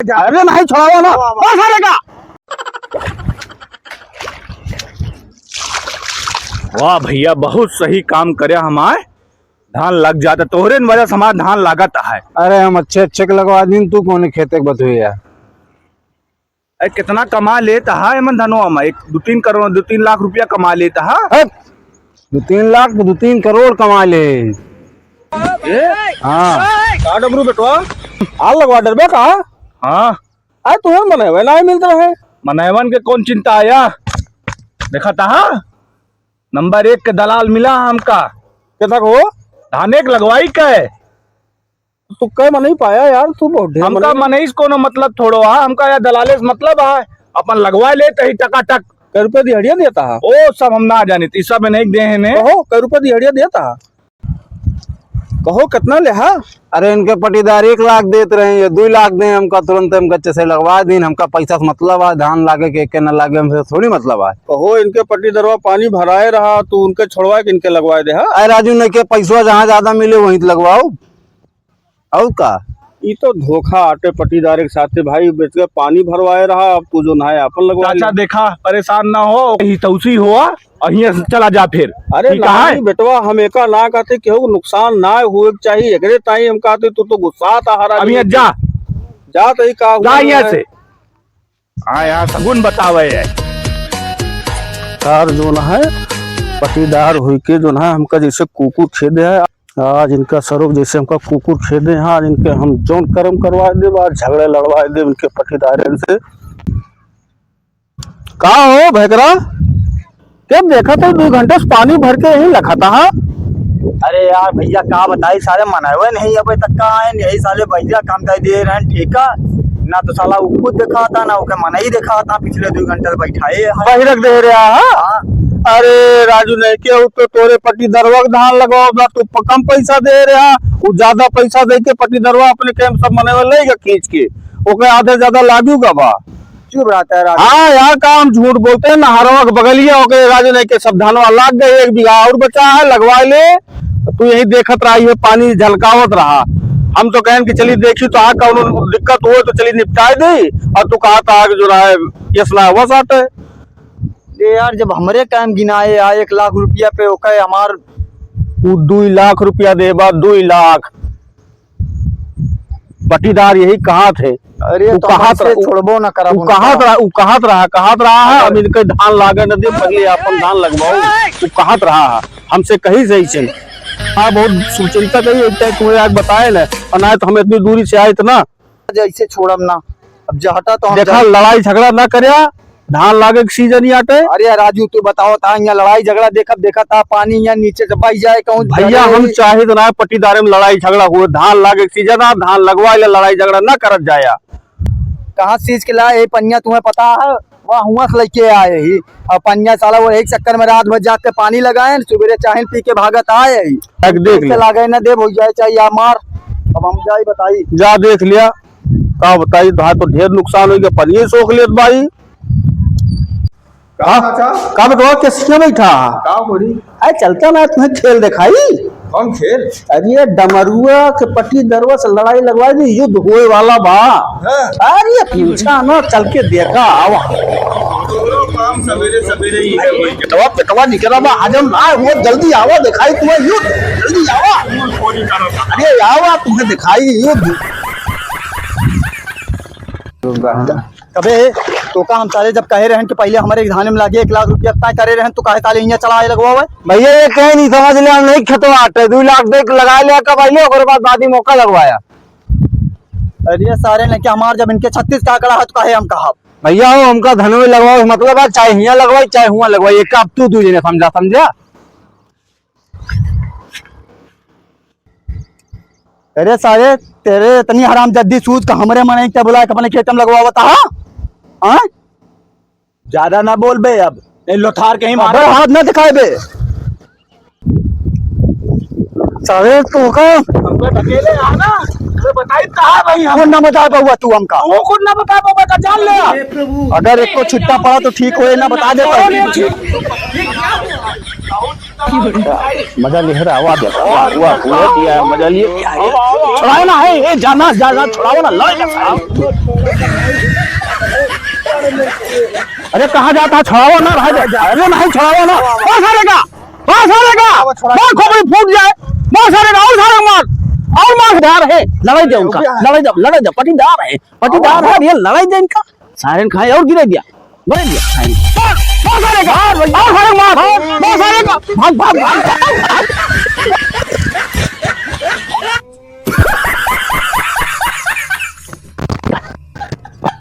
जा। अरे नहीं छोड़ावा ना का। वाह भैया बहुत सही काम करे हमारे धान लग जाता तोहरे वजह से हमारा धान लागत है। अरे हम अच्छे अच्छे के लगवा दी तू कौन खेते बतुए यार। अरे कितना कमा लेता है मन धनवा में 2-3 करोड़ 2-3 लाख रुपया कमा लेता है। 2-3 लाख 2-3 करोड़ कमा ले। हाँ डबरू बेटवा हाल लगवा डरबे का। हाँ अरे तुम्हें मने ना मिलता है मनैवन के कौन चिंता आया देखा था नंबर 1 के दलाल मिला हमका क्या हो धान एक लगवाई के तू कह मन नहीं पाया यार तू बहुत हमका मनईस को मतलब थोड़ो है हमका या दलाले से मतलब है अपन लगवा लेते ही टकाटक। कै रुपया दिहाड़िया देता है ओ सब हम ना जाने तीसरा में नहीं दे हैं कहो कै रुपया दिहाड़िया देता कहो कितना ले हा। अरे इनके पटीदार 1 लाख देते रहे 2 लाख दे हमका तुरंत हम कच्चे से लगवा दी हमका पैसा से मतलब है धान लागे के न लागे हमसे थोड़ी मतलब है। कहो इनके पटीदारवा पानी भराए रहा तू उनके छोड़वा के इनके लगवाए दे। अरे राजू ने के पैसा जहाँ ज्यादा मिले वहीं लगवाओ और का ये तो धोखा आटे पटीदार के साथ भाई बेच के पानी भरवाए रहा अब तू जो नहाए अपन लगवा। अच्छा देखा परेशान ना हो ही तौसी हुआ और यहाँ चला जा फिर। अरे नहीं बेटवा हम एका ना कहते केहू नुकसान ना हुए चाहिए एकरे ताई हम कहते तू तो गुस्सा था हरा अब यहाँ जा तो का यहाँ से हाँ यहाँ सगुन बतावे है यार जो ना है पटीदार हुई के जो ना हमका जैसे कुकुर छेदे है आज इनका स्वरूप जैसे हमका कुकुर छेदे हैं आज इनके हम जोन कर्म करवा दे आज झगड़े लड़वा दे इनके पटीदार से। का हो भैकरा क्या देखा तो 2 घंटे से पानी भर के यही लखा था। अरे यार भैया का बताई साले मनावे नहीं अभी तक का आए यही साले भैया काम कर दे रहे हैं ठेका ना तो साला खुद देखा था ना ओके मना ही देखा था पिछले 2 घंटे बैठाए वही रख दे रहा है। अरे राजू नहीं के तो तोरे पटीदारवा धान लगवाओ तू कम पैसा दे रहा वो ज्यादा पैसा दे के पटीदारवा अपने कैम सब मनावे लेगा खींच के ओके आधे ज्यादा लागूगा बा चुप रहता है। हाँ यार काम झूठ बोलते हैं नहरवा के बगलिया हो गए राजू नहीं के सब धानवा लाग गए 1 बीघा और बचा है लगवा ले तू यही देखत रही है पानी झलकावत रहा हम तो कहें कि चलिए देखी तो आ दिक्कत हुए तो चलिए निपटाए दे और तू कहा था जो है यस ना वस आटे यार जब हमारे काम गिनाए 1 लाख रुपया पे ओके हमार 2 लाख रुपया दे बा 2 लाख पटीदार यही कहा थे। अरे तो कहा छोड़बो ना करा कहत रहा है अब इनके धान लागे न दे पहले अपन धान लगवाओ तू कहत रहा है हमसे कहीं सही चल। हाँ बहुत सुचिंता कही तुम्हें आज बताए ना और ना तो हम इतनी दूरी से आए इतना जैसे छोड़म ना अब जहटा तो देखा लड़ाई झगड़ा ना करे धान लागे के सीजन ही आटे। अरे राजू तू बताओ था यहाँ लड़ाई झगड़ा देखा था पानी यहाँ नीचे जब जाए कहूँ भैया हम चाहे तो ना पटीदारे में लड़ाई झगड़ा हुए धान लागे के सीजन आ धान लगवा लड़ाई झगड़ा ना करत जाया कहाँ चीज के लाए पनिया तुम्हें पता है वहाँ हुआ लेके आए ही और पनिया साला वो एक चक्कर में रात भर जाते पानी लगाए सुबह चाहे पी के भागत आए ही देख लागे न दे हो जाए चाहिए मार अब हम जाए बताई जा देख लिया का बताई तो ढेर नुकसान हो गया पनिया सोख लेत भाई का बेटवा कैसे बैठा अरे चलता ना तुम्हें खेल दिखाई कौन खेल अरे डमरुआ के पटीदारवा से लड़ाई लगवाई दी युद्ध होए वाला बा। अरे पूछा ना चल के देखा आवा पेटवा निकला बा हजम ना वो जल्दी आवा दिखाई तुम्हें युद्ध जल्दी आवा अरे आवा तुम्हें दिखाई युद्ध कबे तो का हम साले जब कहे रहे कि पहले हमारे धान में लागे 1 लाख रुपया तय करे रहे तो काहे साले यहाँ चला लगवाओ भैया ये कहीं नहीं समझ लिया नहीं खतवा 2 लाख देख लगा लिया का पहले और बाद दादी मौका लगवाया। अरे सारे ने क्या हमार जब इनके 36 का आंकड़ा है तो काहे हम कहा भैया हो हमका धन में लगवाओ मतलब चाहे यहाँ लगवाई चाहे हुआ लगवाई एक अब तू ने समझा अरे सारे तेरे इतनी हराम जद्दी सूझ का हमारे मन क्या बुलाए अपने खेत में लगवा बता ज्यादा ना बोल बे अब लोथार कहीं मारो हाथ न दिखाए बे सारे तो का अकेले आना तो बताई कहा भाई हम ना बता पाऊंगा तू हमका वो खुद ना बता पाऊंगा जान ले अगर एक को छुट्टा पड़ा तो ठीक हो ना बता दे मजा ले रहा हुआ दिया मजा लिए छुड़ाओ ना है जाना जाना छुड़ाओ ना लो अरे कहाँ जाता है छुड़ाओ ना रह जाए अरे नहीं छुड़ाओ ना बहुत सारे बहुत खोपड़ी फूट जाए बहुत सारे और मार धार है लड़ाई दे उनका लड़ाई दे पटीदार है ये लड़ाई दे इनका सायरन खाए और गिरा दिया बड़े दिया बहुत सारे का भाग